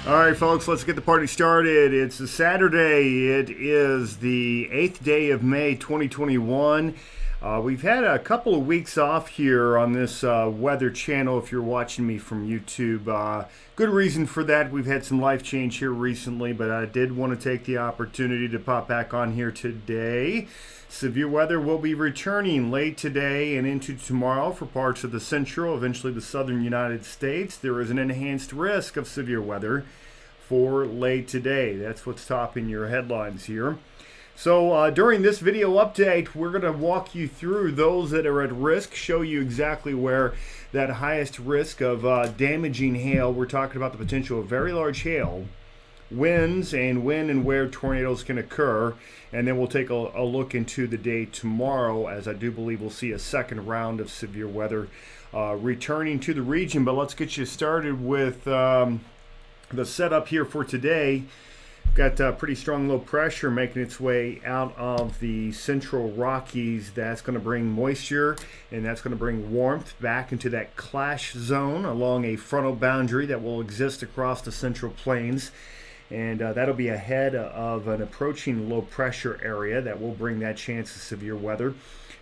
All right, folks, let's get the party started. It's a Saturday. It is the 8th day of May, 2021. We've had a couple of weeks off here on this weather channel if you're watching me from YouTube. Good reason for that. We've had some life change here recently, but I did want to take the opportunity to pop back on here today. Severe weather will be returning late today and into tomorrow for parts of the central, eventually the southern United States. There is an enhanced risk of severe weather for late today. That's what's topping your headlines here. So during this video update, we're going to walk you through those that are at risk, show you exactly where that highest risk of damaging hail. We're talking about the potential of very large hail, winds, and when and where tornadoes can occur. And then we'll take a look into the day tomorrow, as I do believe we'll see a second round of severe weather returning to the region. But let's get you started with the setup here for today. Got pretty strong low pressure making its way out of the central Rockies. That's going to bring moisture and that's going to bring warmth back into that clash zone along a frontal boundary that will exist across the central plains. And that'll be ahead of an approaching low pressure area that will bring that chance of severe weather.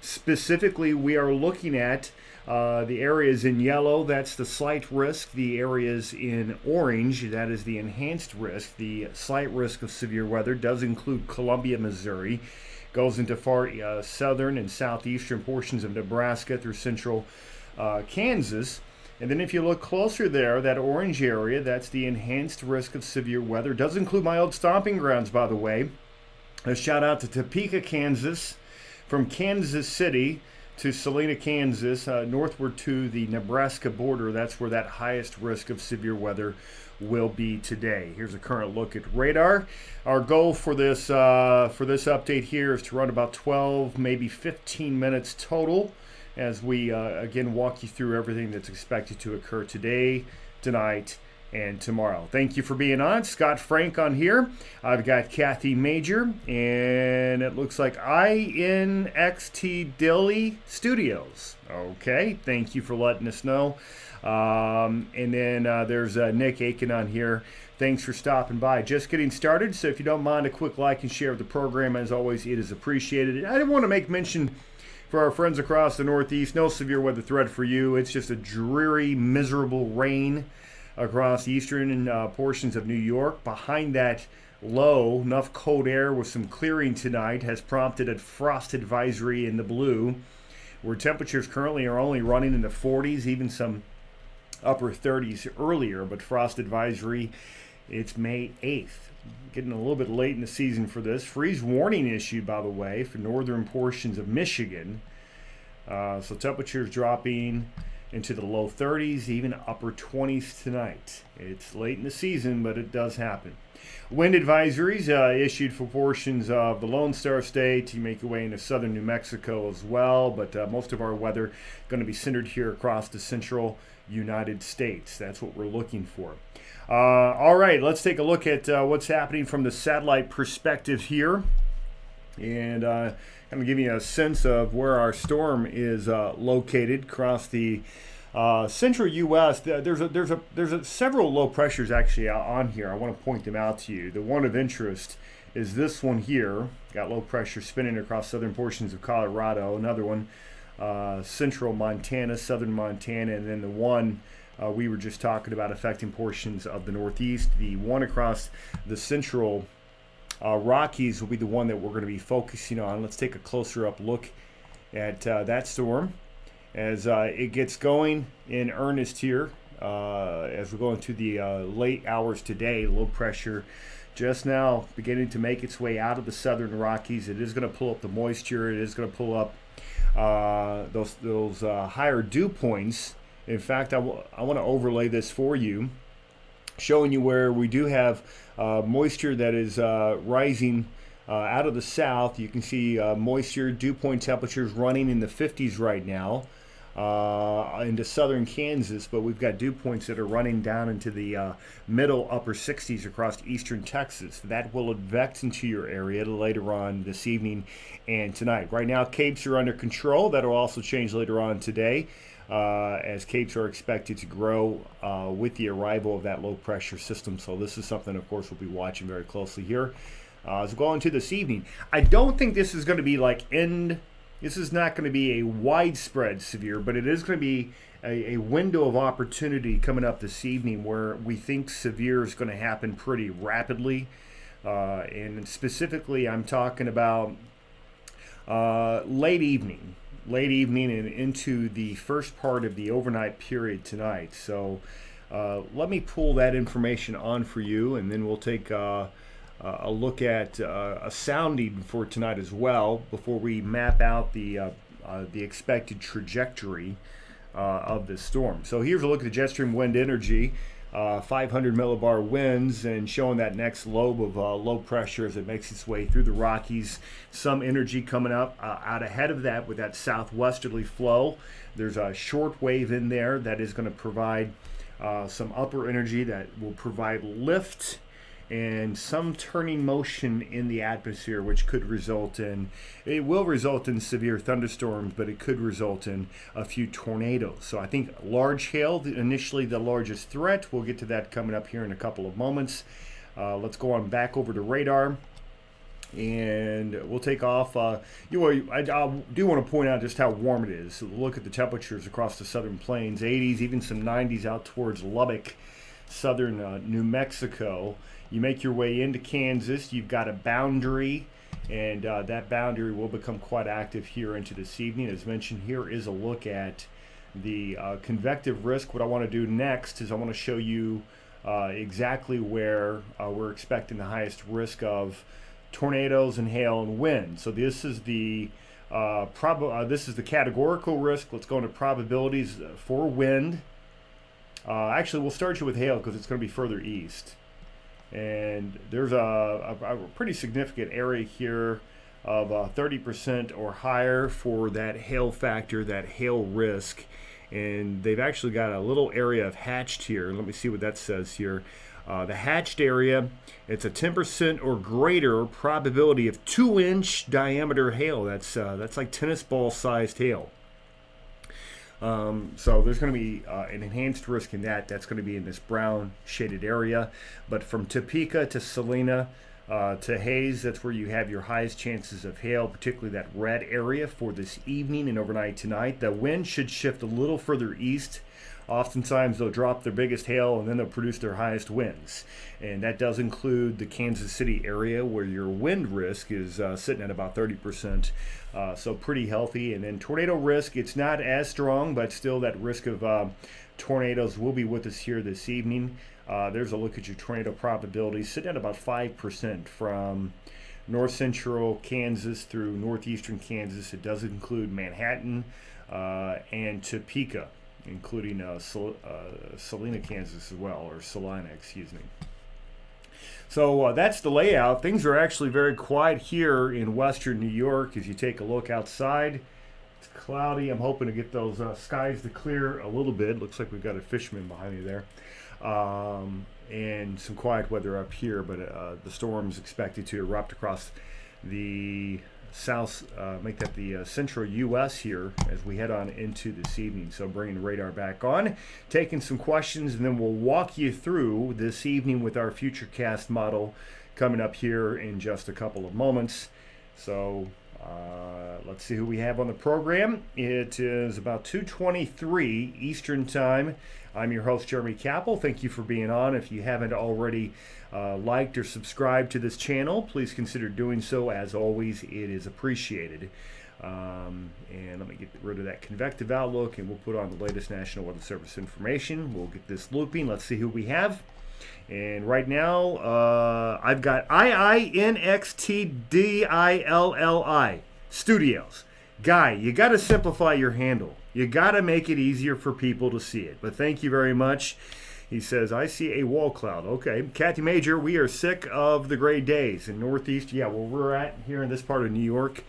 Specifically, we are looking at the areas in yellow, that's the slight risk. The areas in orange, that is the enhanced risk. The slight risk of severe weather does include Columbia, Missouri. Goes into far southern and southeastern portions of Nebraska through central Kansas. And then if you look closer there, that orange area, that's the enhanced risk of severe weather. Does include my old stomping grounds, by the way. A shout out to Topeka, Kansas. From Kansas City to Salina, Kansas, northward to the Nebraska border. That's where that highest risk of severe weather will be today. Here's a current look at radar. Our goal for this update here is to run about 12, maybe 15 minutes total, as we again walk you through everything that's expected to occur today, tonight, and tomorrow. Thank you for being on. Scott Frank on here. I've got Kathy Major, and it looks like INXT Dilly Studios. Okay, thank you for letting us know. And then there's Nick Aiken on here. Thanks for stopping by. Just getting started, so if you don't mind a quick like and share of the program, as always, it is appreciated. I didn't want to make mention for our friends across the Northeast, no severe weather threat for you. It's just a dreary, miserable rain across eastern portions of New York. Behind that low, enough cold air with some clearing tonight has prompted a frost advisory in the blue, where temperatures currently are only running in the 40s, even some upper 30s earlier, but frost advisory, it's May 8th. Getting a little bit late in the season for this. Freeze warning issued, by the way, for northern portions of Michigan. So temperatures dropping into the low 30s, even upper 20s tonight. It's late in the season, but it does happen. Wind advisories issued for portions of the Lone Star State. You make your way into southern New Mexico as well, but most of our weather going to be centered here across the central United States. That's what we're looking for. All right, let's take a look at what's happening from the satellite perspective here, and kind of give you a sense of where our storm is located across the central U.S. There's several low pressures actually on here. I want to point them out to you. The one of interest is this one here. Got low pressure spinning across southern portions of Colorado. Another one, central Montana, southern Montana, and then the one we were just talking about affecting portions of the Northeast. The one across the central Rockies will be the one that we're going to be focusing on. Let's take a closer up look at that storm as it gets going in earnest here as we go into the late hours today. Low pressure just now beginning to make its way out of the southern Rockies. It is going to pull up the moisture. It is going to pull up those higher dew points. In fact, I want to overlay this for you, showing you where we do have moisture that is rising out of the south. You can see moisture, dew point temperatures running in the 50s right now into southern Kansas, but we've got dew points that are running down into the middle upper 60s across eastern Texas. That will advect into your area later on this evening and tonight. Right now, capes are under control. That will also change later on today, as capes are expected to grow with the arrival of that low pressure system. So this is something, of course, we'll be watching very closely here as we go into this evening. I don't think this is going to be this is not going to be a widespread severe, but it is going to be a window of opportunity coming up this evening where we think severe is going to happen pretty rapidly. And specifically, I'm talking about late evening and into the first part of the overnight period tonight. So let me pull that information on for you, and then we'll take a look at a sounding for tonight as well before we map out the expected trajectory of this storm. So here's a look at the jet stream wind energy. 500 millibar winds, and showing that next lobe of low pressure as it makes its way through the Rockies. Some energy coming up out ahead of that with that southwesterly flow. There's a short wave in there that is going to provide some upper energy that will provide lift and some turning motion in the atmosphere, which could result in severe thunderstorms, but it could result in a few tornadoes. So I think large hail, initially the largest threat. We'll get to that coming up here in a couple of moments. Let's go on back over to radar, and we'll take off. I do want to point out just how warm it is. So look at the temperatures across the southern plains, 80s, even some 90s out towards Lubbock, southern New Mexico. You make your way into Kansas, you've got a boundary, and that boundary will become quite active here into this evening. As mentioned, here is a look at the convective risk. What I want to do next is I want to show you exactly where we're expecting the highest risk of tornadoes and hail and wind. So this is the categorical risk. Let's go into probabilities for wind. Actually, we'll start you with hail because it's going to be further east. And there's a pretty significant area here of 30% or higher for that hail factor, that hail risk. and they've actually got a little area of hatched here. Let me see what that says here. The hatched area, it's a 10% or greater probability of 2-inch diameter hail. That's like tennis ball sized hail. So there's going to be an enhanced risk in that. That's going to be in this brown shaded area. But from Topeka to Salina to Hayes, that's where you have your highest chances of hail, particularly that red area for this evening and overnight tonight. The wind should shift a little further east. Oftentimes they'll drop their biggest hail and then they'll produce their highest winds. And that does include the Kansas City area where your wind risk is sitting at about 30%. So pretty healthy. And then tornado risk, it's not as strong, but still that risk of tornadoes will be with us here this evening. There's a look at your tornado probability, sitting at about 5% from north central Kansas through northeastern Kansas. It does include Manhattan and Topeka, including Salina, Kansas as well, or Salina, excuse me. So that's the layout. Things are actually very quiet here in western New York. As you take a look outside, it's cloudy. I'm hoping to get those skies to clear a little bit. Looks like we've got a fisherman behind me there. And some quiet weather up here, but the storm's expected to erupt across the south, make that the central U.S. here as we head on into this evening. So bringing the radar back on, taking some questions, and then we'll walk you through this evening with our Futurecast model coming up here in just a couple of moments. So let's see who we have on the program. It is about 2:23 Eastern Time. I'm your host, Jeremy Capel. Thank you for being on. If you haven't already liked or subscribed to this channel, please consider doing so. As always, it is appreciated. And let me get rid of that convective outlook, and we'll put on the latest National Weather Service information. We'll get this looping. Let's see who we have. And right now, I've got IINXTDILLI Studios. Guy, you got to simplify your handle. You got to make it easier for people to see it. But thank you very much. He says, I see a wall cloud. Okay. Kathy Major, we are sick of the gray days in Northeast. Yeah, where we're at here in this part of New York.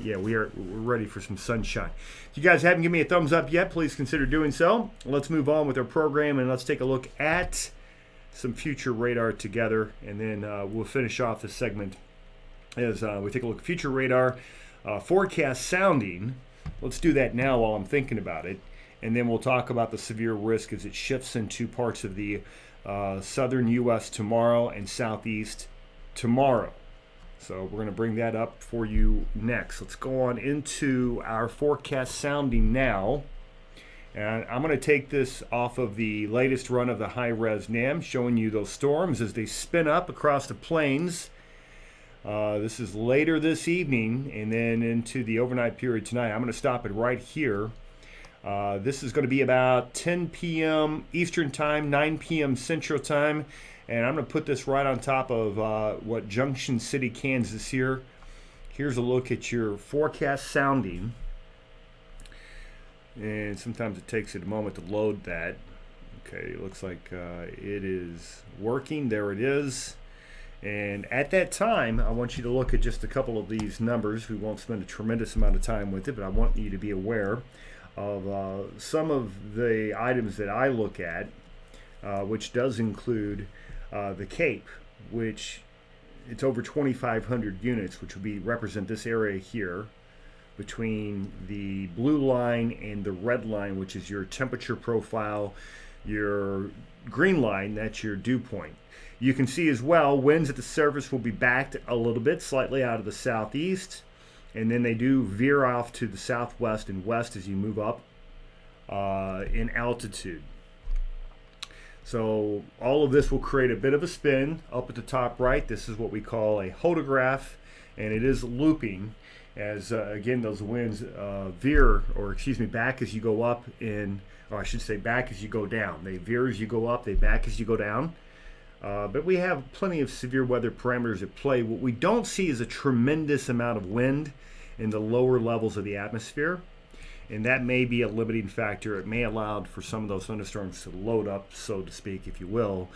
Yeah, we're ready for some sunshine. If you guys haven't given me a thumbs up yet, please consider doing so. Let's move on with our program, and let's take a look at some future radar together. And then we'll finish off this segment as we take a look at future radar forecast sounding. Let's do that now while I'm thinking about it. And then we'll talk about the severe risk as it shifts into parts of the southern U.S. tomorrow and southeast tomorrow. So we're going to bring that up for you next. Let's go on into our forecast sounding now. And I'm going to take this off of the latest run of the high-res NAM, showing you those storms as they spin up across the plains. This is later this evening and then into the overnight period tonight. I'm going to stop it right here. This is going to be about 10 p.m. Eastern Time, 9 p.m. Central Time. And I'm going to put this right on top of what Junction City, Kansas here. Here's a look at your forecast sounding. And sometimes it takes it a moment to load that. Okay, it looks like it is working. There it is. And at that time, I want you to look at just a couple of these numbers. We won't spend a tremendous amount of time with it, but I want you to be aware of some of the items that I look at, which does include the Cape, which it's over 2,500 units, which would be represent this area here between the blue line and the red line, which is your temperature profile. Your green line, that's your dew point. You can see as well, winds at the surface will be backed a little bit, slightly out of the southeast, and then they do veer off to the southwest and west as you move up in altitude. So all of this will create a bit of a spin up at the top right. This is what we call a hodograph, and it is looping as, again, those winds veer, or excuse me, back as you go up or I should say back as you go down. They veer as you go up, they back as you go down. But we have plenty of severe weather parameters at play. What we don't see is a tremendous amount of wind in the lower levels of the atmosphere, and that may be a limiting factor. It may allow for some of those thunderstorms to load up, so to speak, if you will.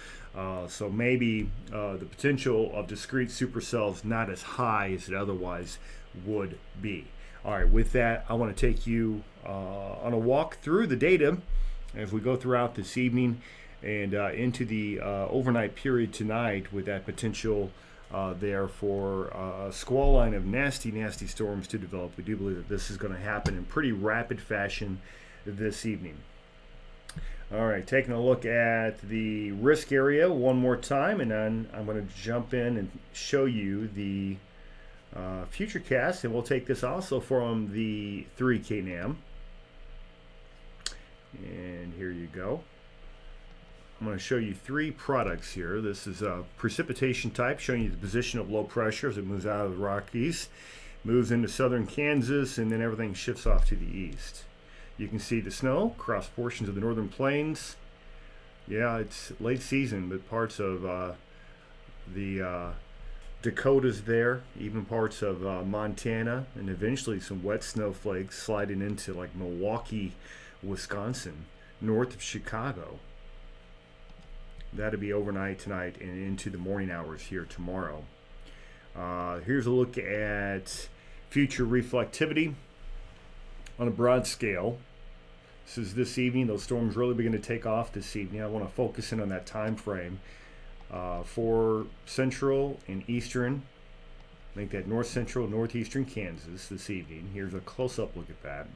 So maybe the potential of discrete supercells not as high as it otherwise would be. All right, with that, I want to take you on a walk through the data as we go throughout this evening and into the overnight period tonight, with that potential there for a squall line of nasty, nasty storms to develop. We do believe that this is going to happen in pretty rapid fashion this evening. All right, taking a look at the risk area one more time, and then I'm going to jump in and show you the future cast, and we'll take this also from the 3K NAM. And here you go. I'm going to show you three products here. This is a precipitation type, showing you the position of low pressure as it moves out of the Rockies, moves into southern Kansas, and then everything shifts off to the east. You can see the snow across portions of the northern plains. Yeah, it's late season, but parts of the Dakotas there, even parts of Montana, and eventually some wet snowflakes sliding into like Milwaukee, Wisconsin, north of Chicago. That'll be overnight tonight and into the morning hours here tomorrow. Here's a look at future reflectivity on a broad scale. This is this evening. Those storms really begin to take off this evening. I want to focus in on that time frame for central and eastern. Make that north central, northeastern Kansas this evening. Here's a close-up look at that.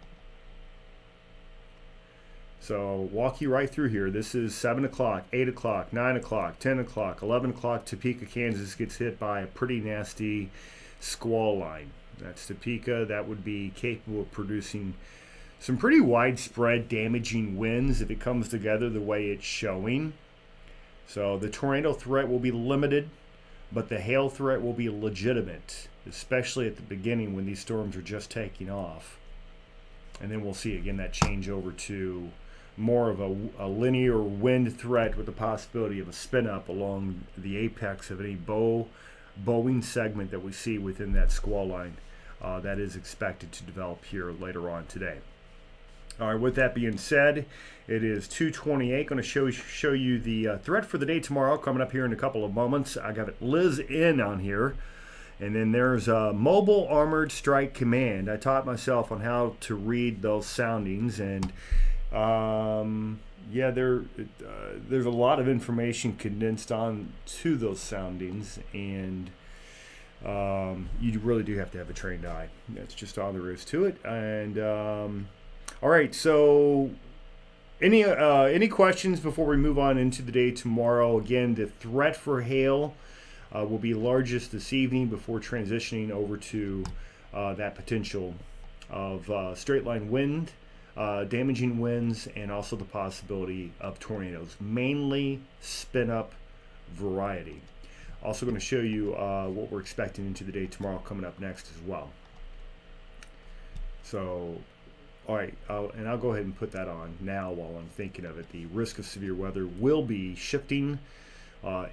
So walk you right through here. This is 7 o'clock, 8 o'clock, 9 o'clock, 10 o'clock, 11 o'clock. Topeka, Kansas gets hit by a pretty nasty squall line. That's Topeka. That would be capable of producing some pretty widespread damaging winds if it comes together the way it's showing. So the tornado threat will be limited, but the hail threat will be legitimate, especially at the beginning when these storms are just taking off. And then we'll see again that change over to more of a linear wind threat with the possibility of a spin up along the apex of any bowing segment that we see within that squall line that is expected to develop here later on today. All right, with that being said, it is 2:28. Going to show you the threat for the day tomorrow coming up here in a couple of moments. I got Liz in on here. And then there's a Mobile Armored Strike Command. I taught myself on how to read those soundings, and yeah, there's a lot of information condensed on to those soundings, and you really do have to have a trained eye. That's just all there is to it. And all right, so any questions before we move on into the day tomorrow? Again, the threat for hail will be largest this evening before transitioning over to that potential of straight line wind, damaging winds, and also the possibility of tornadoes, mainly spin up variety. Also going to show you what we're expecting into the day tomorrow coming up next as well. So, all right, and I'll go ahead and put that on now while I'm thinking of it. The risk of severe weather will be shifting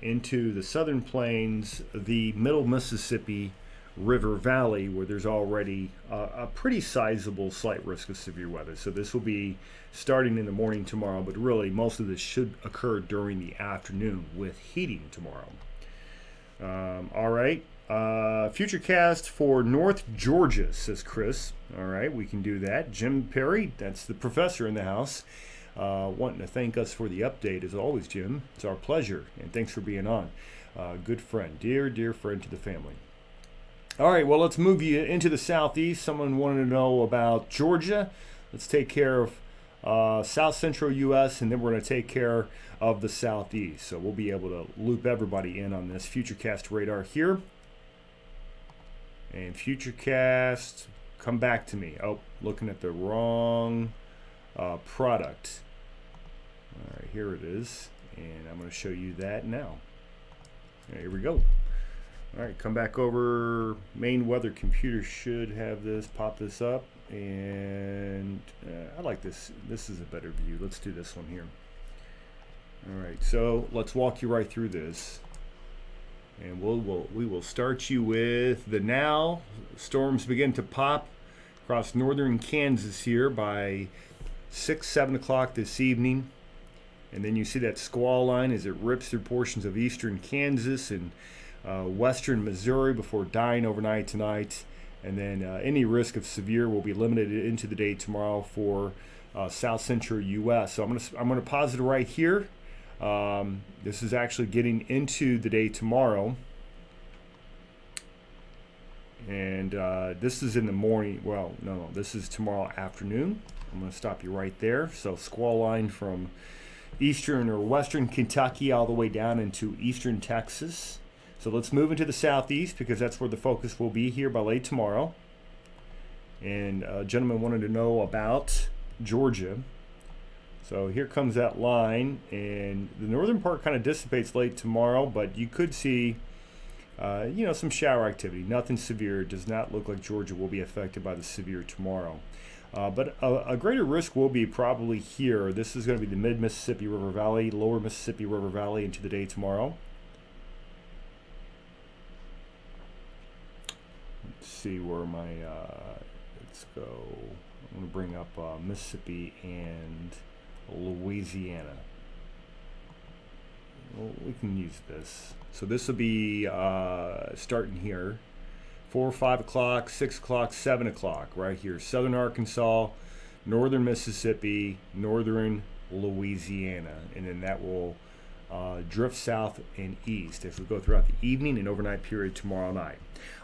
into the southern plains, the middle Mississippi River Valley, where there's already a pretty sizable slight risk of severe weather. So this will be starting in the morning tomorrow, but really most of this should occur during the afternoon with heating tomorrow. All right, futurecast for North Georgia, says Chris. All right, we can do that. Jim Perry, that's the professor in the house. Wanting to thank us for the update as always, Jim. It's our pleasure, and thanks for being on. Good friend, dear friend to the family. All right, well, let's move you into the southeast. Someone wanted to know about Georgia. Let's take care of south central U.S., and then we're going to take care of the southeast. So we'll be able to loop everybody in on this Futurecast radar here. And Futurecast, come back to me. Oh, looking at the wrong product. All right, here it is, and I'm going to show you that now. Here we go. All right, come back over. Main weather computer should have this. Pop this up, and I like this. This is a better view. Let's do this one here. All right, so let's walk you right through this, and we will start you with the now. Storms begin to pop across northern Kansas here by 7 o'clock this evening, and then you see that squall line as it rips through portions of eastern Kansas and western Missouri before dying overnight tonight And then any risk of severe will be limited into the day tomorrow for south central U.S. So I'm gonna pause it right here. This is actually getting into the day tomorrow. And this is in the morning. Well, no, this is tomorrow afternoon. I'm going to stop you right there. So squall line from eastern or western Kentucky all the way down into eastern Texas. So let's move into the southeast because that's where the focus will be here by late tomorrow. And a gentleman wanted to know about Georgia. So here comes that line, and the northern part kind of dissipates late tomorrow, but you could see some shower activity. Nothing severe. It does not look like Georgia will be affected by the severe tomorrow. But a greater risk will be probably here. This is going to be the mid-Mississippi River Valley, lower Mississippi River Valley into the day tomorrow. Let's see where my, let's go. I'm going to bring up Mississippi and Louisiana. Well, we can use this. So this will be starting here. 4, 5 o'clock, 6 o'clock, 7 o'clock, right here. Southern Arkansas, northern Mississippi, northern Louisiana. And then that will drift south and east as we go throughout the evening and overnight period tomorrow night.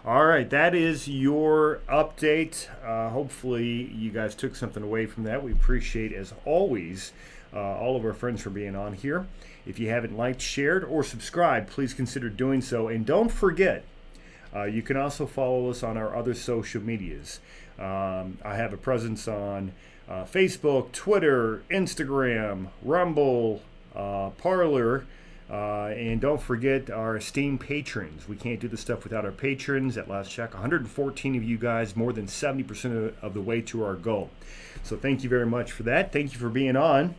All right, that is your update. Hopefully you guys took something away from that. We appreciate, as always, all of our friends for being on here. If you haven't liked, shared, or subscribed, please consider doing so. And don't forget, you can also follow us on our other social medias. I have a presence on Facebook, Twitter, Instagram, Rumble, Parler, and don't forget our esteemed patrons. We can't do this stuff without our patrons. At last check, 114 of you guys, more than 70% of the way to our goal. So thank you very much for that. Thank you for being on.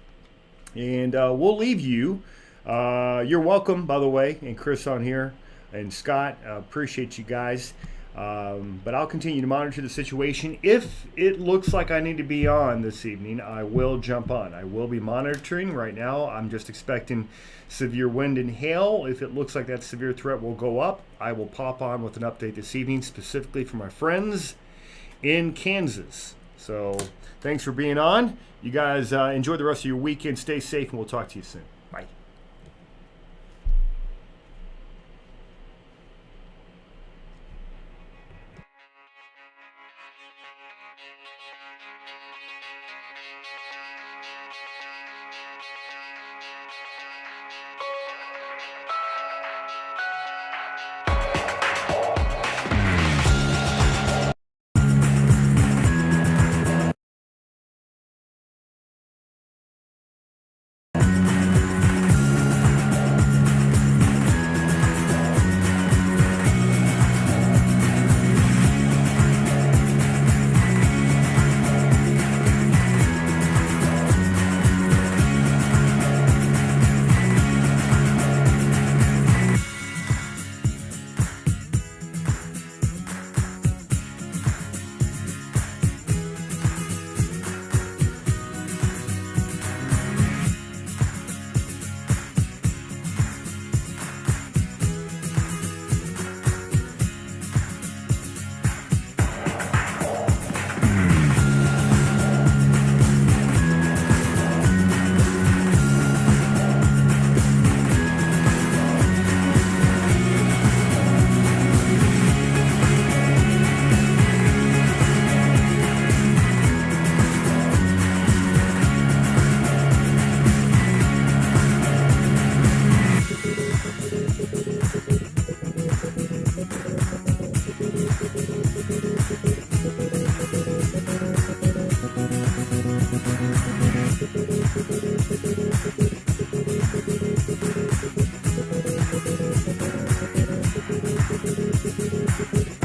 And we'll leave you. You're welcome, by the way, and Chris on here, and Scott. Appreciate you guys. But I'll continue to monitor the situation. If it looks like I need to be on this evening, I will jump on. I will be monitoring. Right now, I'm just expecting severe wind and hail. If it looks like that severe threat will go up, I will pop on with an update this evening, specifically for my friends in Kansas. So thanks for being on. You guys enjoy the rest of your weekend. Stay safe, and we'll talk to you soon. Bye. Thank you.